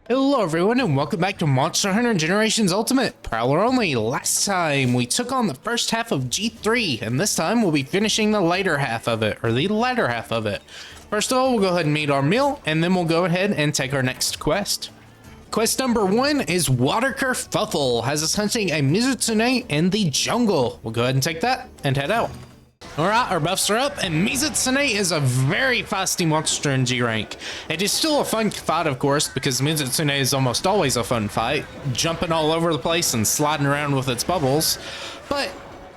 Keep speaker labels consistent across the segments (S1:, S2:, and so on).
S1: Hello everyone and welcome back to Monster Hunter Generations Ultimate, Prowler only. Last time we took on the first half of G3 and this time we'll be finishing the later half of it, or the latter half of it. First of all, we'll go ahead and meet our meal and then we'll go ahead and take our next quest. Quest number 1 is Water Kerfuffle, has us hunting a Mizutsune in the jungle. We'll go ahead and take that and head out. Alright, our buffs are up, and Mizutsune is a very feisty monster in G rank. It is still a fun fight, of course, because Mizutsune is almost always a fun fight, jumping all over the place and sliding around with its bubbles. But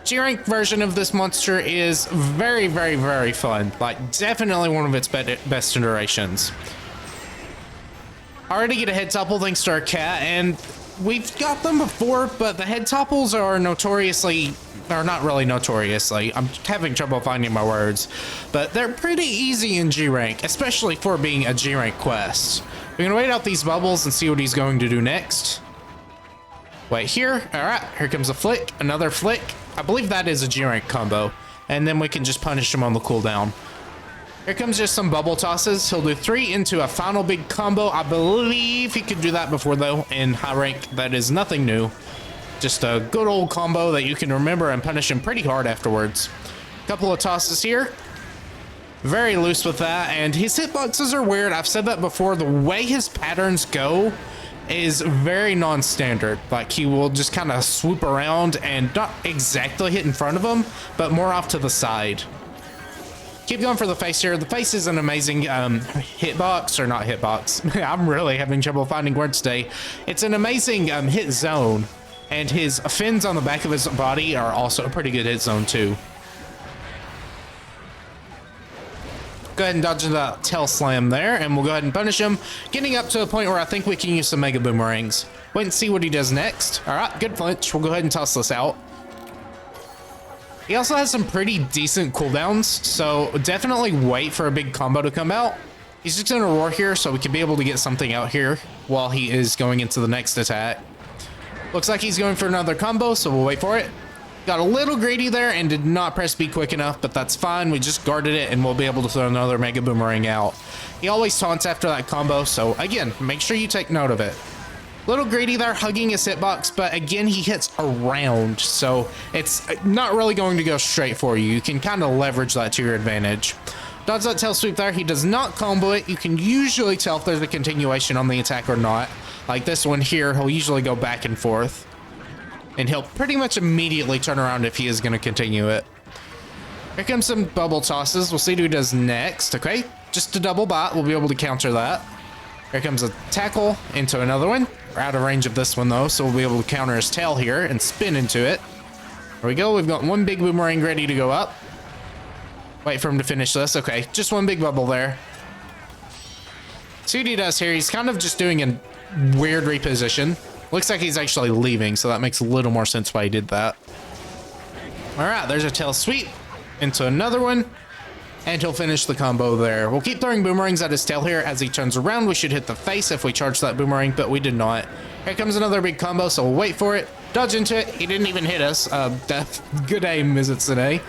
S1: G rank version of this monster is very, very, very fun. Like, definitely one of its best iterations. I already get a head topple thanks to our cat, and we've got them before, but the head topples are notoriously... or not really notoriously, I'm having trouble finding my words, but they're pretty easy in G rank, especially for being a G rank quest. We're gonna wait out these bubbles and see what he's going to do next. Wait here, alright, here comes a flick, another flick. I believe that is a G rank combo, and then we can just punish him on the cooldown. Here comes just some bubble tosses. He'll do 3 into a final big combo. I believe he could do that before though. In high rank, that is nothing new. Just a good old combo that you can remember and punish him pretty hard afterwards. Couple of tosses here. Very loose with that, and his hitboxes are weird. I've said that before. The way his patterns go is very non-standard. Like, he will just kind of swoop around and not exactly hit in front of him, but more off to the side. Keep going for the face here. The face is an amazing hitbox, or not hitbox. I'm really having trouble finding words today. It's an amazing hit zone. And his fins on the back of his body are also a pretty good hit zone too. Go ahead and dodge the tail slam there, and we'll go ahead and punish him. Getting up to a point where I think we can use some mega boomerangs. Wait and see what he does next. All right, good flinch. We'll go ahead and toss this out. He also has some pretty decent cooldowns, so definitely wait for a big combo to come out. He's just gonna roar here, so we can be able to get something out here while he is going into the next attack. Looks like he's going for another combo, so we'll wait for it. Got a little greedy there and did not press B quick enough, but that's fine. We just guarded it and we'll be able to throw another mega boomerang out. He always taunts after that combo, so again, make sure you take note of it. Little greedy there, hugging his hitbox, but again, he hits around, so it's not really going to go straight for you. You can kind of leverage that to your advantage. Dodge that tail sweep there. He does not combo it. You can usually tell if there's a continuation on the attack or not. Like this one here, he'll usually go back and forth. And he'll pretty much immediately turn around if he is going to continue it. Here comes some bubble tosses. We'll see who he does next. Okay, just a double bot. We'll be able to counter that. Here comes a tackle into another one. We're out of range of this one though, so we'll be able to counter his tail here and spin into it. There we go. We've got one big boomerang ready to go up. Wait for him to finish this. Okay, just one big bubble there. See what he does here. He's kind of just doing a weird reposition. Looks like he's actually leaving, so that makes a little more sense why he did that. All right, there's a tail sweep into another one, and he'll finish the combo there. We'll keep throwing boomerangs at his tail here. As he turns around, we should hit the face if we charge that boomerang, but we did not. Here comes another big combo, so we'll wait for it. Dodge into it. He didn't even hit us. Good aim, Mizutsune.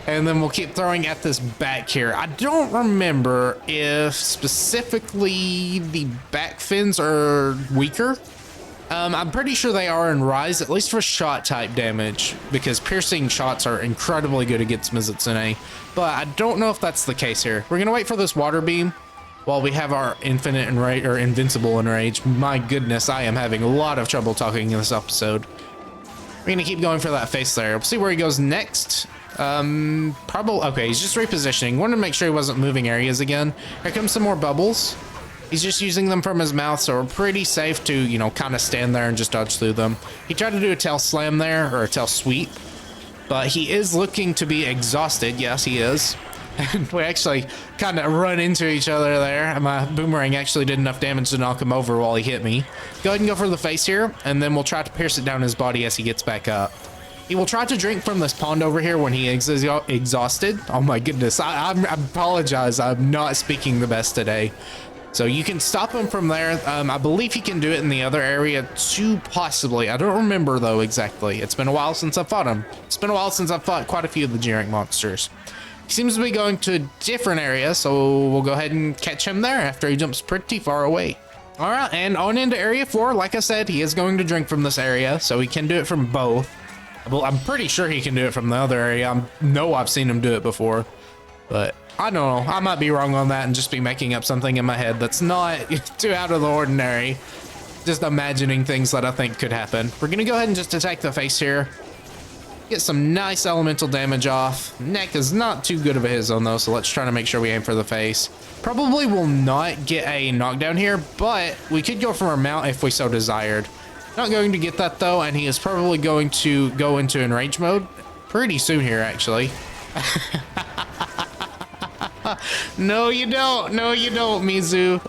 S1: And then we'll keep throwing at this back here. I don't remember if specifically the back fins are weaker. I'm pretty sure they are in Rise, at least for shot type damage, because piercing shots are incredibly good against Mizutsune. But I don't know if that's the case here. We're gonna wait for this water beam while we have our infinite enrage, or invincible enrage. My goodness, I am having a lot of trouble talking in this episode. We're gonna keep going for that face there. We'll see where he goes next. Probably, okay, he's just repositioning. Wanted to make sure he wasn't moving areas again. Here comes some more bubbles. He's just using them from his mouth, so we're pretty safe to, you know, kind of stand there and just dodge through them. He tried to do a tail slam there, or a tail sweep, but he is looking to be exhausted. Yes, he is. And we actually kind of run into each other there. My boomerang actually did enough damage to knock him over while he hit me. Go ahead and go for the face here, and then we'll try to pierce it down his body as he gets back up. He will try to drink from this pond over here when he is exhausted. Oh my goodness, I apologize. I'm not speaking the best today. So you can stop him from there. I believe he can do it in the other area too, possibly. I don't remember though exactly. It's been a while since I fought him. It's been a while since I've fought quite a few of the G rank monsters. He seems to be going to a different area, so we'll go ahead and catch him there after he jumps pretty far away. All right, and on into area 4. Like I said, he is going to drink from this area, so he can do it from both. Well, I'm pretty sure he can do it from the other area. I've seen him do it before, but I don't know. I might be wrong on that and just be making up something in my head that's not too out of the ordinary. Just imagining things that I think could happen. We're gonna go ahead and just attack the face here. Get some nice elemental damage off. Neck is not too good of a hit zone though, so let's try to make sure we aim for the face. Probably will not get a knockdown here, but we could go for our mount if we so desired. Not going to get that though, and he is probably going to go into enrage mode pretty soon here, actually. No, you don't. No, you don't, Mizu.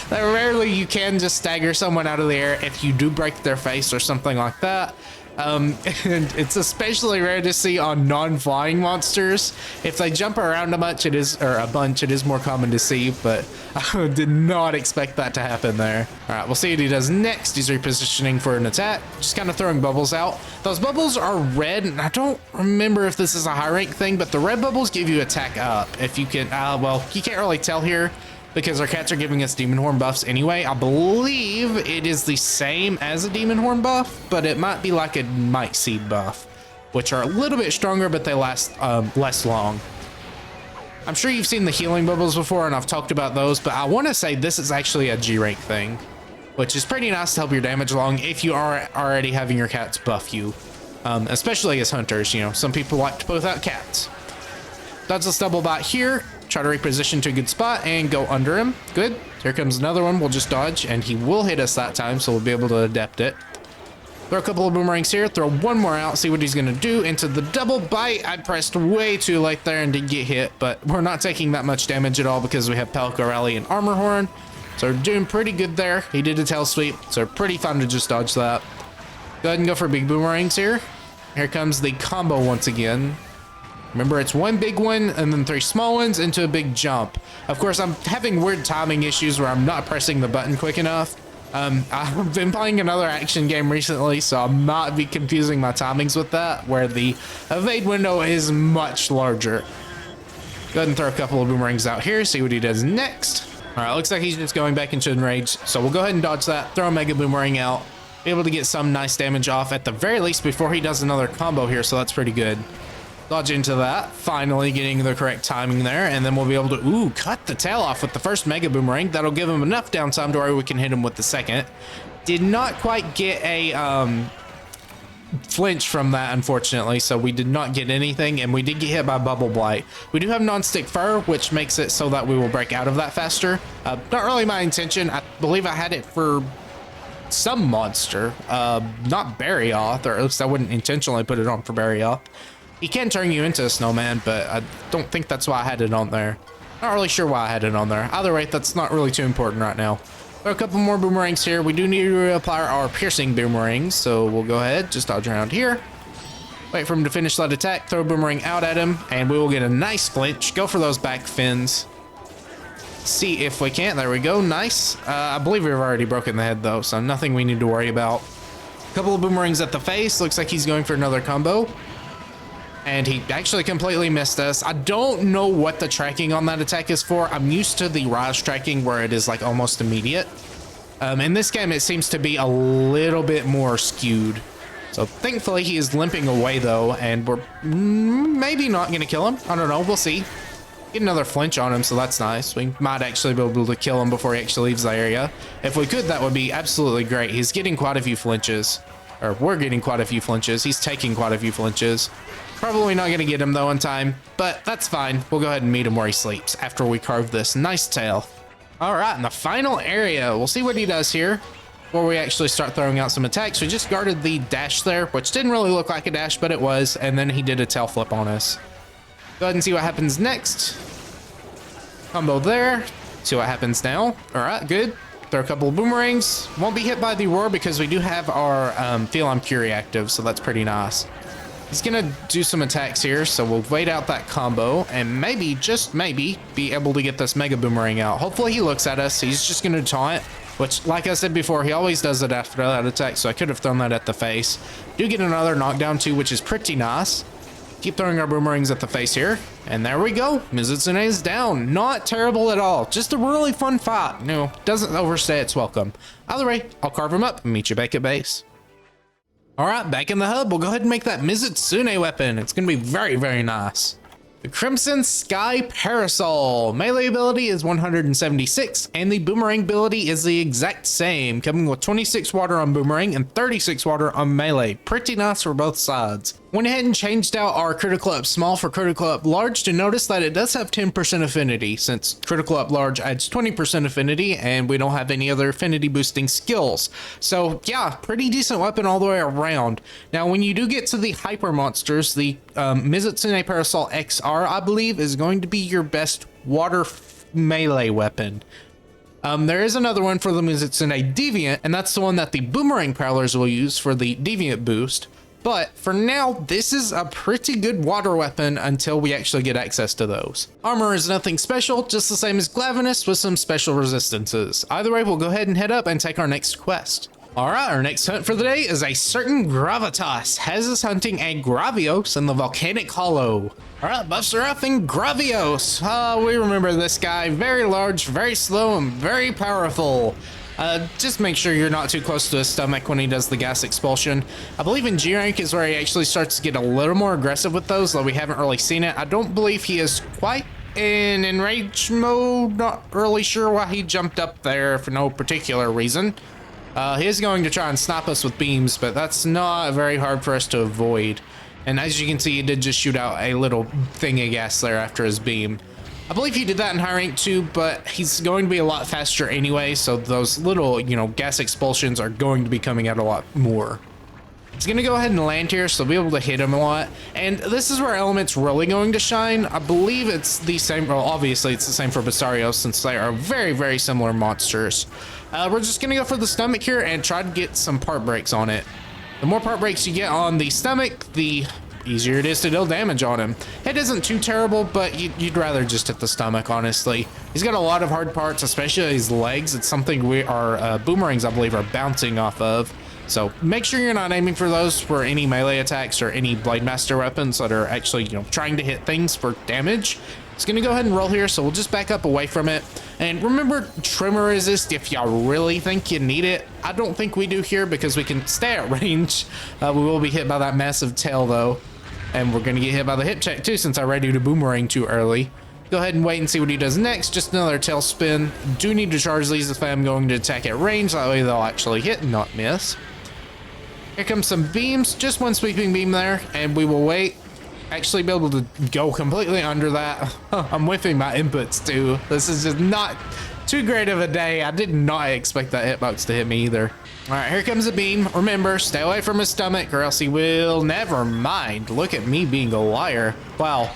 S1: That rarely you can just stagger someone out of the air if you do break their face or something like that. And it's especially rare to see on non-flying monsters. If they jump around a bunch, it is more common to see, but I did not expect that to happen there. All right, we'll see what he does next. He's repositioning for an attack, just kind of throwing bubbles out. Those bubbles are red, and I don't remember if this is a high rank thing, but the red bubbles give you attack up. If you can, well, you can't really tell here, because our cats are giving us demon horn buffs anyway. I believe it is the same as a demon horn buff, but it might be like a might seed buff, which are a little bit stronger, but they last less long. I'm sure you've seen the healing bubbles before, and I've talked about those, but I want to say this is actually a G rank thing, which is pretty nice to help your damage along if you are already having your cats buff you, especially as hunters. You know, some people like to put out cats. That's a stubble bot here. Try to reposition to a good spot and go under him. Good. Here comes another one. We'll just dodge, and he will hit us that time, so we'll be able to adapt it. Throw a couple of boomerangs here. Throw one more out. See what he's going to do. Into the double bite. I pressed way too late there and did get hit, but we're not taking that much damage at all because we have Palico Rally and Armor Horn. So we're doing pretty good there. He did a tail sweep, so pretty fun to just dodge that. Go ahead and go for big boomerangs here. Here comes the combo once again. Remember, it's one big one and then 3 small ones into a big jump. Of course, I'm having weird timing issues where I'm not pressing the button quick enough. I've been playing another action game recently, so I might be confusing my timings with that, where the evade window is much larger. Go ahead and throw a couple of boomerangs out here, see what he does next. All right, looks like he's just going back into enrage, so we'll go ahead and dodge that, throw a mega boomerang out, be able to get some nice damage off at the very least before he does another combo here, so that's pretty good. Dodge into that, finally getting the correct timing there, and then we'll be able to, cut the tail off with the first mega boomerang. That'll give him enough downtime to where we can hit him with the second. Did not quite get a flinch from that, unfortunately, so we did not get anything, and we did get hit by Bubble Blight. We do have non-stick fur, which makes it so that we will break out of that faster. Not really my intention. I believe I had it for some monster, not Barryoth, or at least I wouldn't intentionally put it on for Barryoth. He can turn you into a snowman, but I don't think that's why I had it on there. Not really sure why I had it on there. Either way, that's not really too important right now. Throw a couple more boomerangs here. We do need to apply our piercing boomerangs, so we'll go ahead, just dodge around here. Wait for him to finish that attack, throw a boomerang out at him, and we will get a nice flinch. Go for those back fins. See if we can't. There we go. Nice. I believe we've already broken the head, though, so nothing we need to worry about. A couple of boomerangs at the face. Looks like he's going for another combo. And he actually completely missed us. I don't know what the tracking on that attack is for. I'm used to the Raj tracking where it is like almost immediate. In this game, it seems to be a little bit more skewed. So thankfully he is limping away though, and we're maybe not gonna kill him. I don't know, we'll see. Get another flinch on him, so that's nice. We might actually be able to kill him before he actually leaves the area. If we could, that would be absolutely great. He's getting quite a few flinches. Or we're getting quite a few flinches. He's taking quite a few flinches. Probably not going to get him though in time, but that's fine. We'll go ahead and meet him where he sleeps after we carve this nice tail. All right, in the final area, we'll see what he does here before we actually start throwing out some attacks. We just guarded the dash there, which didn't really look like a dash, but it was, and then he did a tail flip on us. Go ahead and see what happens next. Combo there. See what happens now. All right, good. Throw a couple of boomerangs. Won't be hit by the roar because we do have our Feline Fury active, so that's pretty nice. He's gonna do some attacks here, so we'll wait out that combo and maybe, just maybe, be able to get this mega boomerang out. Hopefully he looks at us. He's just gonna taunt, which, like I said before, he always does it after that attack, so I could have thrown that at the face. Do get another knockdown too, which is pretty nice. keep throwing our boomerangs at the face here. And there we go. Mizutsune is down. Not terrible at all. Just a really fun fight. No, doesn't overstay its welcome. Either way, I'll carve him up and meet you back at base. All right, back in the hub, we'll go ahead and make that Mizutsune weapon. It's going to be very, very nice. The Crimson Sky Parasol. Melee ability is 176, and the boomerang ability is the exact same, coming with 26 water on boomerang and 36 water on melee. Pretty nice for both sides. Went ahead and changed out our critical up small for critical up large to notice that it does have 10% affinity, since critical up large adds 20% affinity and we don't have any other affinity boosting skills. So yeah, pretty decent weapon all the way around. Now when you do get to the hyper monsters, the Mizutsune Parasol XR, I believe, is going to be your best water melee weapon. There is another one for the Mizutsune Deviant, and that's the one that the boomerang prowlers will use for the Deviant boost. But for now, this is a pretty good water weapon until we actually get access to those. Armor is nothing special, just the same as Glavenus with some special resistances. Either way, we'll go ahead and head up and take our next quest. All right, our next hunt for the day is a certain Gravitas. Has us hunting a Gravios in the Volcanic Hollow. All right, buffs are up in Gravios. We remember this guy. Very large, very slow, and very powerful. Just make sure you're not too close to his stomach when he does the gas expulsion. I believe in G rank is where he actually starts to get a little more aggressive with those, though we haven't really seen it. I don't believe he is quite in enrage mode. Not really sure why he jumped up there for no particular reason. He is going to try and snipe us with beams, but that's not very hard for us to avoid. And as you can see, he did just shoot out a little thing of gas there after his beam. I believe he did that in high rank too, but he's going to be a lot faster anyway, so those little, gas expulsions are going to be coming out a lot more. He's going to go ahead and land here, so we'll be able to hit him a lot. And this is where Element's really going to shine. I believe it's the same, well, obviously it's the same for Basarios, since they are very, very similar monsters. We're just going to go for the stomach here and try to get some part breaks on it. The more part breaks you get on the stomach, the easier it is to deal damage on him. It isn't too terrible, but you'd rather just hit the stomach, honestly. He's got a lot of hard parts, especially his legs. It's something our boomerangs, I believe, are bouncing off of. So make sure you're not aiming for those for any melee attacks or any Blade Master weapons that are actually, trying to hit things for damage. It's going to go ahead and roll here, so we'll just back up away from it. And remember, Tremor Resist if y'all really think you need it. I don't think we do here because we can stay at range. We will be hit by that massive tail, though. And we're going to get hit by the hip check, too, since I ready to boomerang too early. Go ahead and wait and see what he does next. Just another tail spin. Do need to charge these if I'm going to attack at range. That way they'll actually hit and not miss. Here comes some beams. Just one sweeping beam there. And we will wait. Actually be able to go completely under that. I'm whiffing my inputs too. This is just not too great of a day. I did not expect that hitbox to hit me either. All right, here comes a beam. Remember, stay away from his stomach or else he will. Never mind. Look at me being a liar. Wow.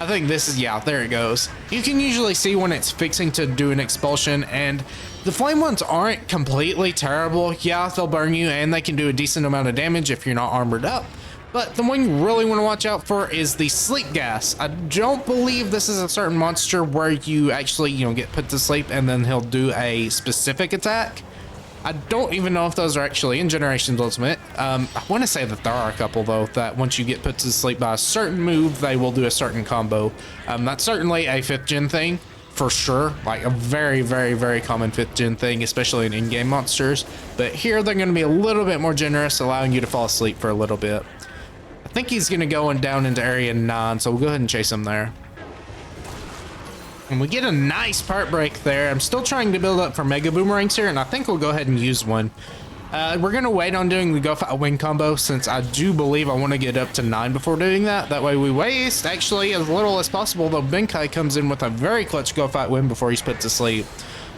S1: I think this is, yeah, there it goes. You can usually see when it's fixing to do an expulsion, and the flame ones aren't completely terrible. Yeah, they'll burn you and they can do a decent amount of damage if you're not armored up. But the one you really want to watch out for is the sleep gas. I don't believe this is a certain monster where you actually, get put to sleep and then he'll do a specific attack. I don't even know if those are actually in Generations Ultimate. I want to say that there are a couple, though, that once you get put to sleep by a certain move, they will do a certain combo. That's certainly a 5th gen thing, for sure. Like a very, very, very common 5th gen thing, especially in in-game monsters. But here, they're going to be a little bit more generous, allowing you to fall asleep for a little bit. I think he's going to go down into area 9, so we'll go ahead and chase him there. And we get a nice part break there. I'm still trying to build up for Mega Boomerangs here, and I think we'll go ahead and use one. We're going to wait on doing the Go Fight Win combo, since I do believe I want to get up to 9 before doing that. That way we waste, actually, as little as possible, though Benkai comes in with a very clutch Go Fight Win before he's put to sleep.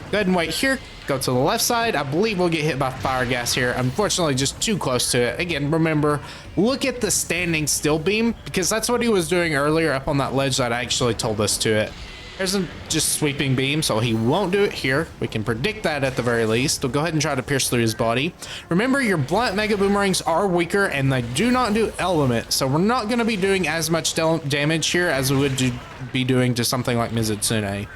S1: Go ahead and wait here. Go to the left side. I believe we'll get hit by fire gas here. Unfortunately, just too close to it. Again, remember, look at the standing still beam, because that's what he was doing earlier up on that ledge that actually told us to it. There's a just sweeping beam, so he won't do it here. We can predict that at the very least. We'll go ahead and try to pierce through his body. Remember, your blunt Mega Boomerangs are weaker, and they do not do element, so we're not going to be doing as much damage here as we would be doing to something like Mizutsune.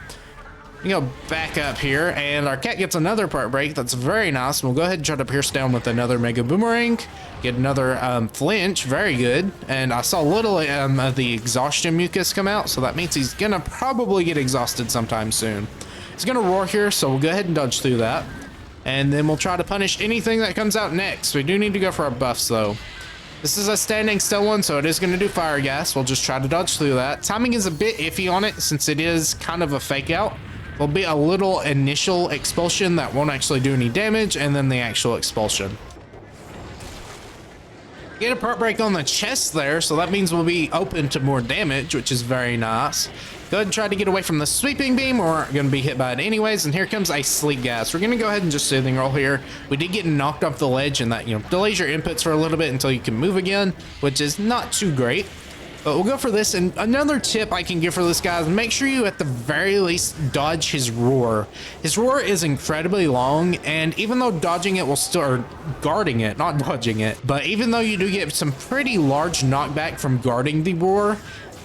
S1: We go back up here, and our cat gets another part break. That's very nice. We'll go ahead and try to pierce down with another Mega Boomerang. Get another flinch. Very good. And I saw a little of the exhaustion mucus come out, so that means he's going to probably get exhausted sometime soon. He's going to roar here, so we'll go ahead and dodge through that. And then we'll try to punish anything that comes out next. We do need to go for our buffs, though. This is a standing still one, so it is going to do fire gas. We'll just try to dodge through that. Timing is a bit iffy on it since it is kind of a fake out. There'll be a little initial expulsion that won't actually do any damage, and then the actual expulsion. Get a part break on the chest there, so that means we'll be open to more damage, which is very nice. Go ahead and try to get away from the sweeping beam. We're going to be hit by it anyways, and here comes a sleep gas. We're going to go ahead and just soothing roll here. We did get knocked off the ledge, and that, delays your inputs for a little bit until you can move again, which is not too great. But we'll go for this, and another tip I can give for this guy is make sure you at the very least dodge his roar. His roar is incredibly long, and even though dodging it will still, or guarding it, not dodging it, but even though you do get some pretty large knockback from guarding the roar,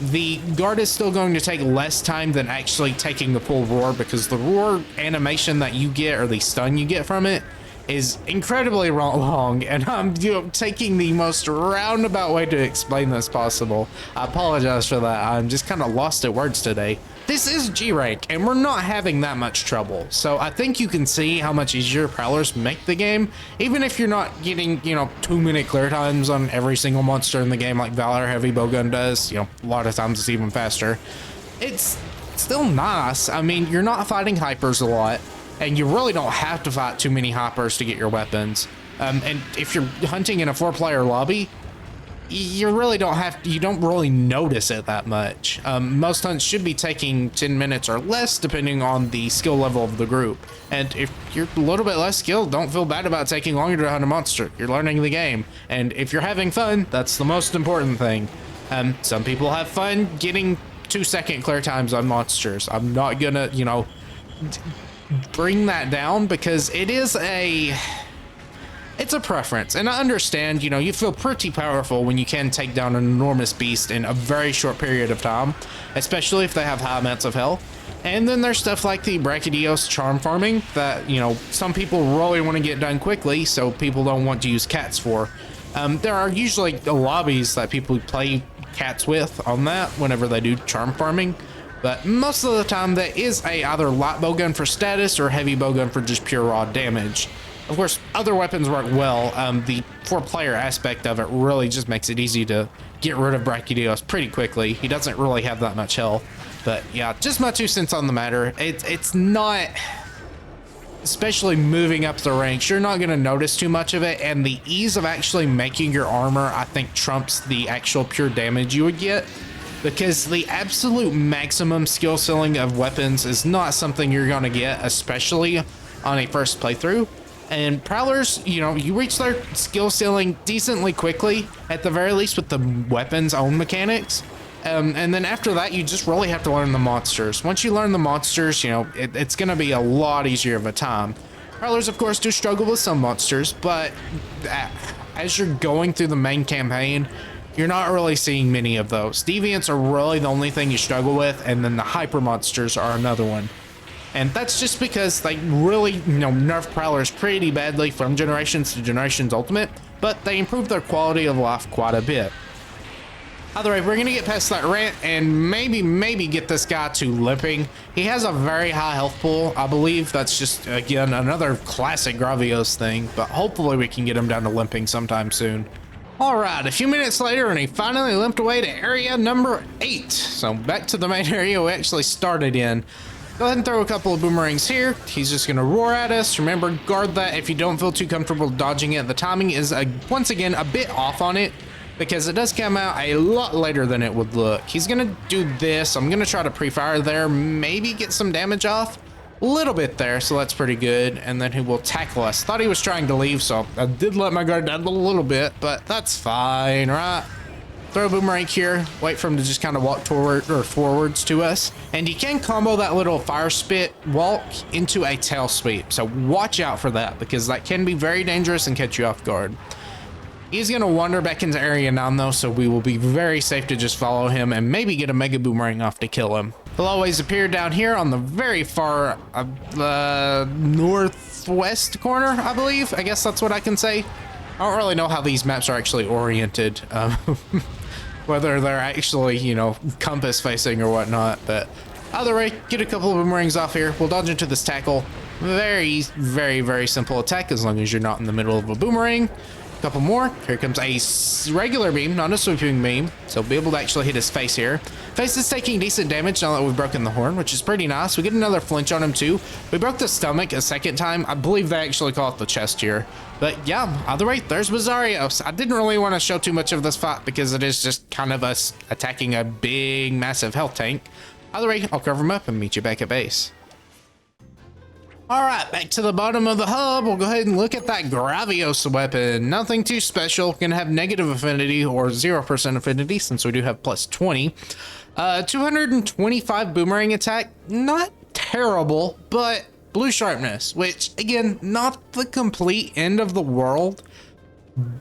S1: the guard is still going to take less time than actually taking the full roar, because the roar animation that you get, or the stun you get from it, is incredibly long, and I'm taking the most roundabout way to explain this possible. I apologize for that. I'm just kind of lost at words today. This is G rank, and we're not having that much trouble, so I think you can see how much easier Prowlers make the game, even if you're not getting 2-minute clear times on every single monster in the game like Valor Heavy Bowgun does. A lot of times it's even faster. It's still nice. I mean, you're not fighting hypers a lot, and you really don't have to fight too many hoppers to get your weapons. And if you're hunting in a 4-player lobby, you really don't have to, you don't really notice it that much. Most hunts should be taking 10 minutes or less depending on the skill level of the group. And if you're a little bit less skilled, don't feel bad about taking longer to hunt a monster. You're learning the game. And if you're having fun, that's the most important thing. Some people have fun getting 2-second clear times on monsters. I'm not gonna, bring that down, because it's a preference, and I understand, you feel pretty powerful when you can take down an enormous beast in a very short period of time, especially if they have high amounts of health. And then there's stuff like the Brachydios charm farming that, some people really want to get done quickly, so people don't want to use cats for. There are usually lobbies that people play cats with on that whenever they do charm farming. But most of the time, there is either light bowgun for status or heavy bowgun for just pure raw damage. Of course, other weapons work well. The 4-player aspect of it really just makes it easy to get rid of Brachydios pretty quickly. He doesn't really have that much health. But yeah, just my 2 cents on the matter. It's not, especially moving up the ranks, you're not going to notice too much of it. And the ease of actually making your armor, I think, trumps the actual pure damage you would get. Because the absolute maximum skill ceiling of weapons is not something you're going to get, especially on a first playthrough. And Prowlers, you reach their skill ceiling decently quickly, at the very least with the weapon's own mechanics. And then after that, you just really have to learn the monsters. Once you learn the monsters, it's going to be a lot easier of a time. Prowlers, of course, do struggle with some monsters, but as you're going through the main campaign, you're not really seeing many of those. Deviants are really the only thing you struggle with, and then the hyper monsters are another one. And that's just because they really, nerf Prowlers pretty badly from Generations to Generations Ultimate, but they improve their quality of life quite a bit. Either way, we're gonna get past that rant and maybe get this guy to limping. He has a very high health pool. I believe that's just, again, another classic Gravios thing, but hopefully we can get him down to limping sometime soon. All right, a few minutes later, and he finally limped away to area number 8. So back to the main area we actually started in. Go ahead and throw a couple of boomerangs here. He's just gonna roar at us. Remember, guard that if you don't feel too comfortable dodging it. The timing is, once again, a bit off on it, because it does come out a lot later than it would look. He's gonna do this. I'm gonna try to pre-fire there, maybe get some damage off. A little bit there, so that's pretty good. And then he will tackle us. Thought he was trying to leave, so I did let my guard down a little bit, but that's fine, right? Throw a boomerang here, wait for him to just kind of walk toward or forwards to us. And you can combo that little fire spit walk into a tail sweep. So watch out for that, because that can be very dangerous and catch you off guard. He's going to wander back into Area 9 though, so we will be very safe to just follow him and maybe get a Mega Boomerang off to kill him. He'll always appear down here on the very far northwest corner, I believe. I guess that's what I can say. I don't really know how these maps are actually oriented. Whether they're actually, you know, compass facing or whatnot, but either way, get a couple of boomerangs off here. We'll dodge into this tackle. Very, very, very simple attack as long as you're not in the middle of a boomerang. A couple more. Here comes a regular beam, not a sweeping beam, so we'll be able to actually hit his face here. Face is taking decent damage now that we've broken the horn, which is pretty nice. We get another flinch on him too. We broke the stomach a second time. I believe they actually call it the chest here. But yeah, either way, there's Bizarrios. I didn't really want to show too much of this fight because it is just kind of us attacking a big, massive health tank. Either way, I'll cover him up and meet you back at base. All right, back to the bottom of the hub. We'll go ahead and look at that Gravios weapon. Nothing too special. Gonna have negative affinity or 0% affinity since we do have plus 20. 225 boomerang attack. Not terrible, but blue sharpness, which again, not the complete end of the world.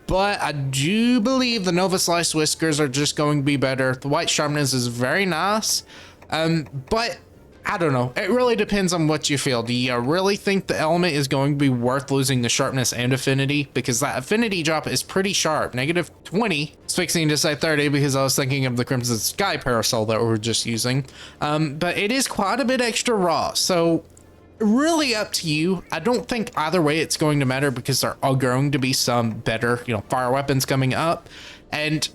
S1: But I do believe the Nova Slice whiskers are just going to be better. The white sharpness is very nice. But I don't know. It really depends on what you feel. Do you really think the element is going to be worth losing the sharpness and affinity? Because that affinity drop is pretty sharp. Negative 20. It's fixing to say 30 because I was thinking of the Crimson Sky parasol that we were just using. But it is quite a bit extra raw. So really up to you. I don't think either way it's going to matter because there are going to be some better, you know, fire weapons coming up. And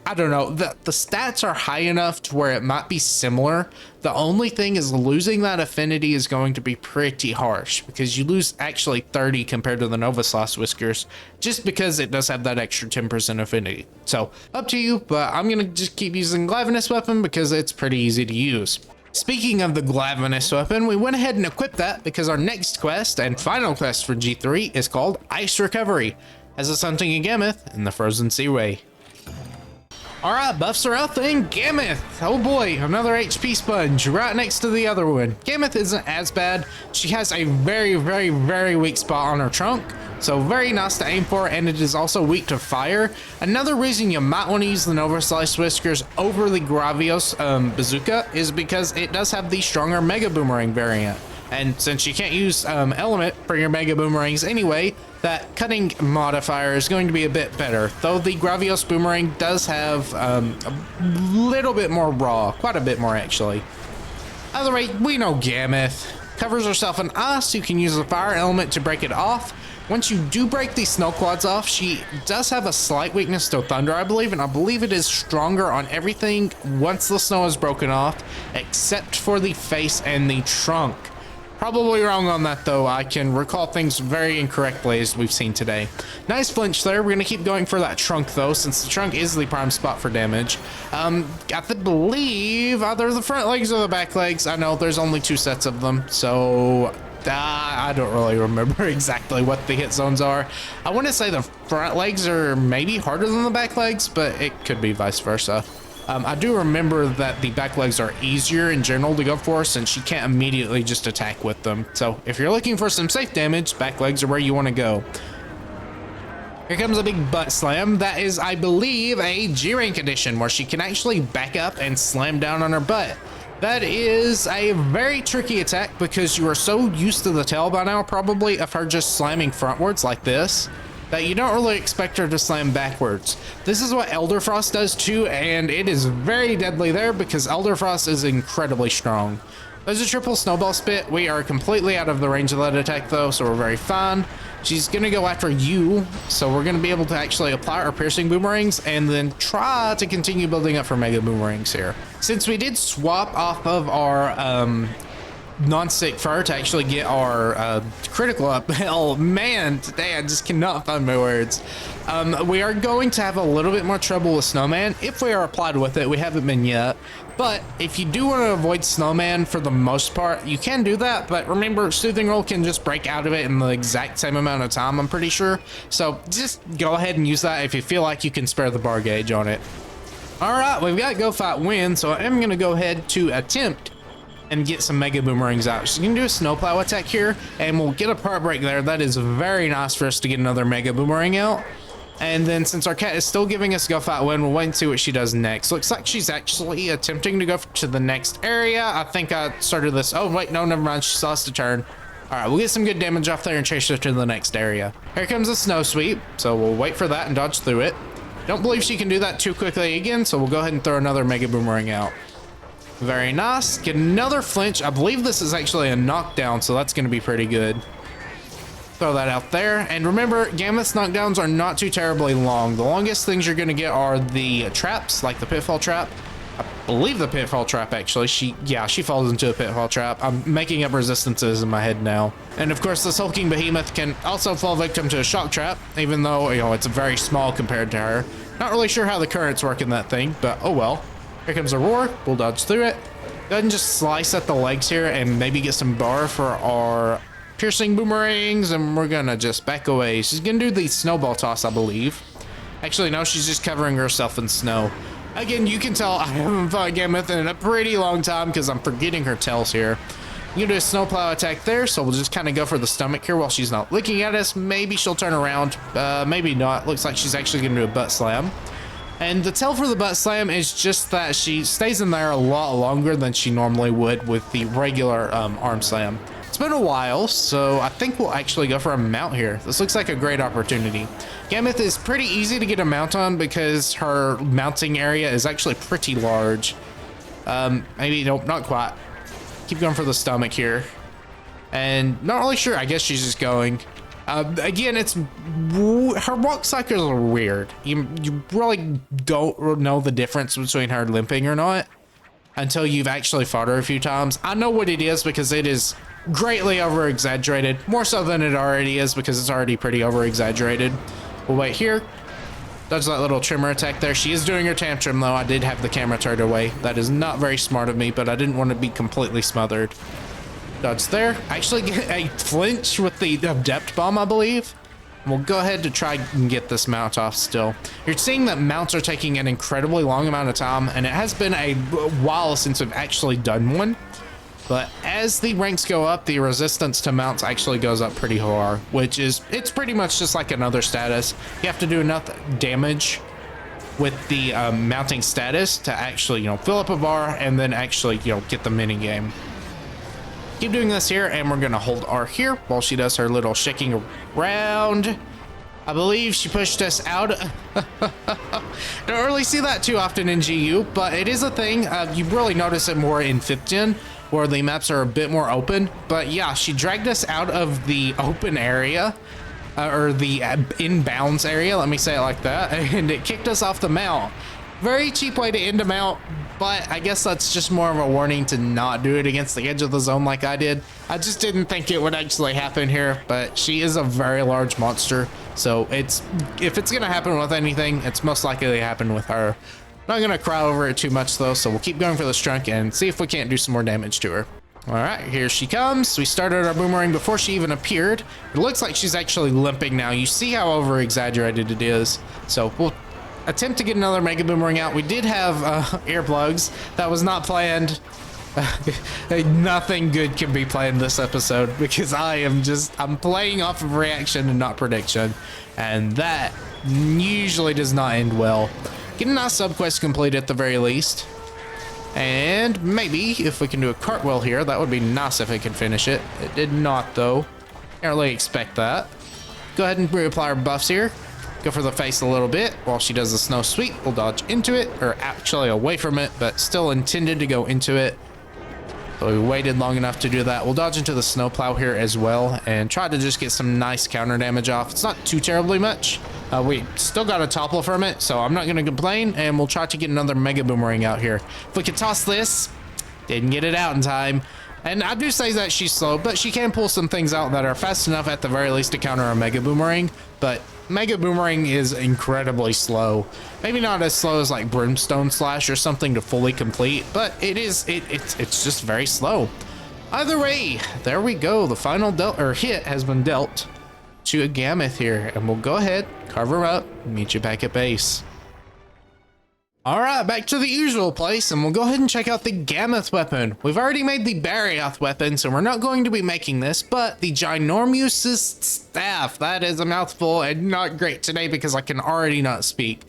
S1: I don't know, the stats are high enough to where it might be similar. The only thing is losing that affinity is going to be pretty harsh because you lose actually 30 compared to the Nova Slice whiskers just because it does have that extra 10% affinity. So up to you, but I'm going to just keep using Glavenus weapon because it's pretty easy to use. Speaking of the Glavenus weapon, we went ahead and equipped that because our next quest and final quest for G3 is called Ice Recovery, as it's hunting a Gammoth in the Frozen Seaway. All right, buffs are out then. Gammoth. Oh boy, another HP sponge right next to the other one. Gammoth isn't as bad. She has a very, very, very weak spot on her trunk. So very nice to aim for, and it is also weak to fire. Another reason you might want to use the Nova Slice whiskers over the Gravios bazooka is because it does have the stronger Mega Boomerang variant. And since you can't use element for your Mega Boomerangs anyway, that cutting modifier is going to be a bit better. Though the Gravios Boomerang does have a little bit more raw, quite a bit more actually. Either way, we know Gammoth covers herself in ice. You can use the fire element to break it off. Once you do break these snow quads off, she does have a slight weakness to thunder, I believe, and I believe it is stronger on everything once the snow is broken off, except for the face and the trunk. Probably wrong on that though. I can recall things very incorrectly as we've seen today. Nice flinch there. We're going to keep going for that trunk though, since the trunk is the prime spot for damage. I believe either the front legs or the back legs. I know there's only 2 sets of them, so I don't really remember exactly what the hit zones are. I want to say the front legs are maybe harder than the back legs, but it could be vice versa. I do remember that the back legs are easier in general to go for since you can't immediately just attack with them. So if you're looking for some safe damage, back legs are where you want to go. Here comes a big butt slam. That is, I believe, a G-Rank edition where she can actually back up and slam down on her butt. That is a very tricky attack because you are so used to the tail by now probably of her just slamming frontwards like this, that you don't really expect her to slam backwards. This is what Elderfrost does too, and it is very deadly there because Elderfrost is incredibly strong. There's a triple snowball spit. We are completely out of the range of that attack though, so we're very fine. She's gonna go after you, so we're gonna be able to actually apply our piercing boomerangs and then try to continue building up for mega boomerangs here. Since we did swap off of our non-stick fur to actually get our critical up. Oh man, today I just cannot find my words. We are going to have a little bit more trouble with Snowman if we are applied with it. We haven't been yet, but if you do want to avoid Snowman for the most part, you can do that. But remember, Soothing Roll can just break out of it in the exact same amount of time, I'm pretty sure. So just go ahead and use that if you feel like you can spare the bar gauge on it. All right, we've got Go Fight Win, so I'm going to go ahead to attempt and get some mega boomerangs out. So you can do a snowplow attack here and we'll get a part break there. That is very nice for us to get another mega boomerang out. And then since our cat is still giving us go fight win, we'll wait and see what she does next. Looks like she's actually attempting to go to the next area. I think I started this. Oh, wait, no, never mind. She still has to turn. All right, we'll get some good damage off there and chase her to the next area. Here comes a snow sweep. So we'll wait for that and dodge through it. Don't believe she can do that too quickly again. So we'll go ahead and throw another Mega Boomerang out. Very nice. Get another flinch. I believe this is actually a knockdown, so that's going to be pretty good. Throw that out there. And remember, Gammoth's knockdowns are not too terribly long. The longest things you're going to get are the traps, like the pitfall trap. I believe the pitfall trap, actually. She falls into a pitfall trap. I'm making up resistances in my head now. And of course, this hulking behemoth can also fall victim to a shock trap, even though, you know, it's very small compared to her. Not really sure how the currents work in that thing, but oh well. Here comes a roar. We'll dodge through it. Go ahead and just slice at the legs here and maybe get some bar for our piercing boomerangs, and we're gonna just back away. She's gonna do the snowball toss, I believe. Actually, no, she's just covering herself in snow. Again, you can tell I haven't fought Gammoth in a pretty long time because I'm forgetting her tells here. You can do a snowplow attack there, so we'll just kind of go for the stomach here while she's not looking at us. Maybe she'll turn around, maybe not. Looks like she's actually gonna do a butt slam. And the tell for the butt slam is just that she stays in there a lot longer than she normally would with the regular arm slam. It's been a while, so I think we'll actually go for a mount here. This looks like a great opportunity. Gammoth is pretty easy to get a mount on because her mounting area is actually pretty large. Maybe, nope, not quite. Keep going for the stomach here. And not really sure, I guess she's just going. Again, her walk cycles are weird. You really don't know the difference between her limping or not until you've actually fought her a few times. I know what it is because it is greatly over exaggerated, more so than it already is because it's already pretty over exaggerated. We'll wait here. Dodge that little trimmer attack there. She is doing her tantrum though. I did have the camera turned away. That is not very smart of me, but I didn't want to be completely smothered. Dodge there. Actually get a flinch with the adept bomb, I believe. We'll go ahead to try and get this mount off still. You're seeing that mounts are taking an incredibly long amount of time, and it has been a while since we've actually done one. But as the ranks go up, the resistance to mounts actually goes up pretty hard, which is, it's pretty much just like another status. You have to do enough damage with the mounting status to actually, you know, fill up a bar and then actually, you know, get the mini game. Keep doing this here, and we're gonna hold R here while she does her little shaking around. I believe she pushed us out. Don't really see that too often in GU, but it is a thing. You really notice it more in 5th gen, where the maps are a bit more open. But yeah, she dragged us out of the open area, or the inbounds area, let me say it like that, and it kicked us off the mount. Very cheap way to end a mount, but I guess that's just more of a warning to not do it against the edge of the zone like I did. I just didn't think it would actually happen here, but she is a very large monster, so if it's gonna happen with anything, it's most likely to happen with her. Not gonna cry over it too much though, so we'll keep going for this trunk and see if we can't do some more damage to her. All right, here she comes. We started our boomerang before she even appeared. It looks like she's actually limping now. You see how over exaggerated it is. So we'll attempt to get another Mega Boomerang out. We did have earplugs. That was not planned. Nothing good can be planned this episode because I'm playing off of reaction and not prediction. And that usually does not end well. Get a nice subquest complete at the very least. And maybe if we can do a cartwheel here, that would be nice if it can finish it. It did not though. Can't really expect that. Go ahead and reapply our buffs here. Go for the face a little bit while she does the snow sweep. We'll dodge into it, or actually away from it, but still intended to go into it. So we waited long enough to do that. We'll dodge into the snowplow here as well and try to just get some nice counter damage off. It's not too terribly much. We still got a topple from it, so I'm not going to complain, and we'll try to get another Mega Boomerang out here. If we can toss this, didn't get it out in time. And I do say that she's slow, but she can pull some things out that are fast enough at the very least to counter a Mega Boomerang. But Mega Boomerang is incredibly slow. Maybe not as slow as like Brimstone Slash or something to fully complete, but it's just very slow. Either way, there we go. The final hit has been dealt to a Gammoth here, and we'll go ahead, carve her up, meet you back at base. All right, back to the usual place, and we'll go ahead and check out the Gammoth weapon. We've already made the Barioth weapon, so we're not going to be making this, but the Ginormous staff, that is a mouthful and not great today because I can already not speak.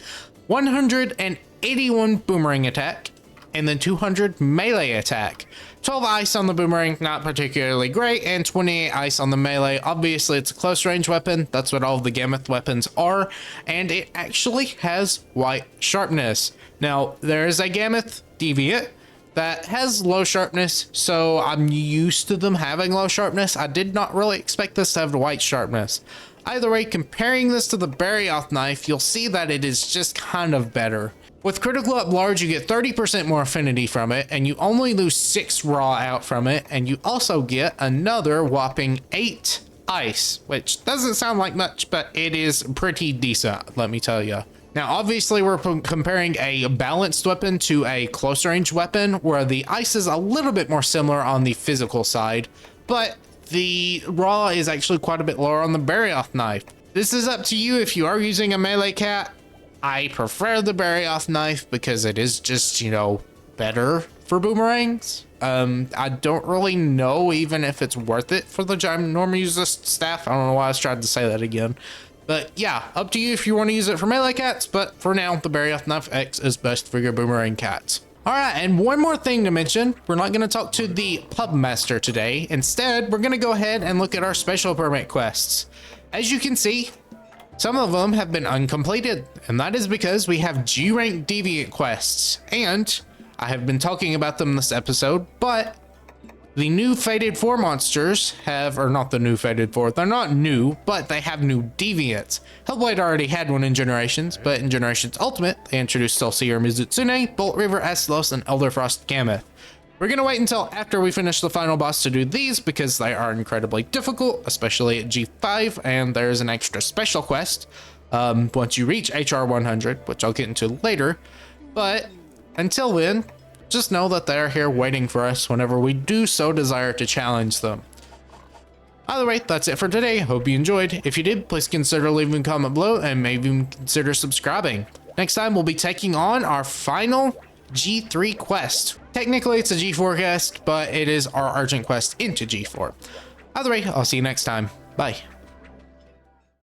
S1: 181 boomerang attack, and then 200 melee attack. 12 ice on the boomerang, not particularly great, and 28 ice on the melee. Obviously, it's a close range weapon. That's what all of the Gammoth weapons are, and it actually has white sharpness. Now, there is a Gammoth deviant that has low sharpness, so I'm used to them having low sharpness. I did not really expect this to have white sharpness. Either way, comparing this to the Barioth knife, you'll see that it is just kind of better. With critical up large, you get 30% more affinity from it, and you only lose 6 raw out from it, and you also get another whopping 8 ice, which doesn't sound like much, but it is pretty decent, let me tell you. Now, obviously, we're comparing a balanced weapon to a close range weapon, where the ice is a little bit more similar on the physical side, but the raw is actually quite a bit lower on the Barioth knife. This is up to you if you are using a melee cat. I prefer the Barioth knife because it is just, you know, better for boomerangs. I don't really know even if it's worth it for the Ginormous staff. I don't know why I was trying to say that again. But yeah, up to you if you want to use it for melee cats, but for now, the Barioth Knife X is best for your boomerang cats. All right, and one more thing to mention, we're not going to talk to the pub master today. Instead, we're going to go ahead and look at our special permit quests. As you can see, some of them have been uncompleted, and that is because we have G-rank deviant quests, and I have been talking about them this episode, but the new Fated 4 monsters have, or not the new Fated 4, they're not new, but they have new deviants. Hellblade already had one in Generations, but in Generations Ultimate, they introduced Solseer Mizutsune, Bolt Reaver Astalos, and Elderfrost Gammoth. We're going to wait until after we finish the final boss to do these because they are incredibly difficult, especially at G5, and there's an extra special quest once you reach HR 100, which I'll get into later. But until then, just know that they're here waiting for us whenever we do so desire to challenge them. Either way, that's it for today. Hope you enjoyed. If you did, please consider leaving a comment below and maybe even consider subscribing. Next time, we'll be taking on our final G3 quest. Technically, it's a G4 quest, but it is our urgent quest into G4. Either way, I'll see you next time. Bye.